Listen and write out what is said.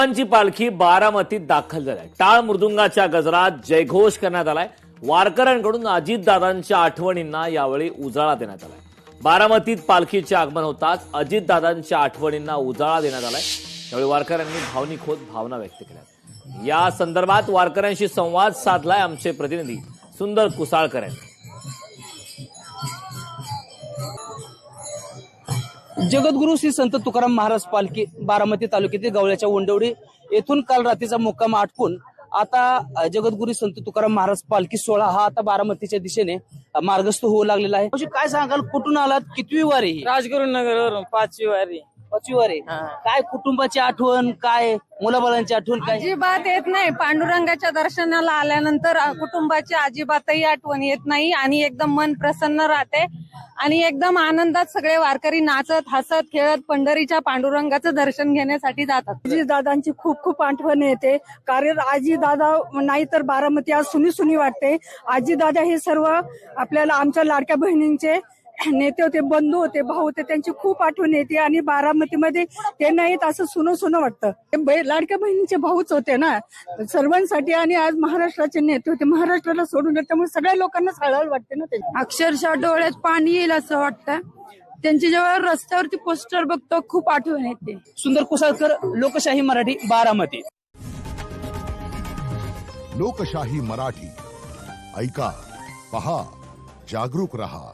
ची पालखी बारामतीत दाखल झाली. टाळ मृदुंगाच्या गजरात जयघोष करण्यात आलाय. वारकऱ्यांकडून अजितदादांच्या आठवणींना यावेळी उजाळा देण्यात आलाय. बारामतीत पालखीचे आगमन होताच अजितदादांच्या आठवणींना उजाळा देण्यात आलाय. यावेळी वारकऱ्यांनी भावनिक होत भावना व्यक्त केल्या. या संदर्भात वारकऱ्यांशी संवाद साधलाय आमचे प्रतिनिधी सुंदर कुसाळकर यांनी. जगद्गुरू श्री संत तुकाराम महाराज पालखी बारामती तालुक्यातील गवळ्याच्या वंडवडी येथून काल रात्रीचा मुक्काम आटपून आता जगद्गुरू संत तुकाराम महाराज पालखी सोहळा हा आता बारामतीच्या दिशेने मार्गस्थ होऊ लागलेला आहे. म्हणजे काय सांगाल, कुठून आलात, कितवी वारी? राजगुरुनगरवरून 5वी वारी. 5वी वारी. काय कुटुंबाची आठवण, काय मुलाबाळांची आठवण, काय? अजिबात येत नाही. पांडुरंगाच्या दर्शनाला आल्यानंतर कुटुंबाची अजिबातही आठवण येत नाही आणि एकदम मन प्रसन्न राहते आणि एकदम आनंदात सगळे वारकरी नाचत हसत खेळत पंढरीच्या पांडुरंगाचं दर्शन घेण्यासाठी जातात. आजीदादांची खूप खूप आठवण येते, कारण आजीदादा नाही तर बारामती आज सुनी सुनी वाटते. आजीदादा हे सर्व आपल्याला आमच्या लाडक्या बहिणींचे नेते होते, बंधू होते, भाऊ होते, त्यांची खूप आठवण येते आणि बारामतीमध्ये ते नाहीत असं सुनं सुनं वाटतं. लाडक्या बहिणीचे भाऊच होते ना सर्वांसाठी आणि आज महाराष्ट्राचे नेते होते. महाराष्ट्राला सोडून त्यामुळे सगळ्या लोकांना हळहळ वाटते ना. ते अक्षरशः डोळ्यात पाणी येईल असं वाटतं. त्यांची जेव्हा रस्त्यावरती पोस्टर बघतो खूप आठवण येते. सुंदर कुसाळकर, लोकशाही मराठी, बारामती. लोकशाही मराठी ऐका, पहा, जागरूक रहा.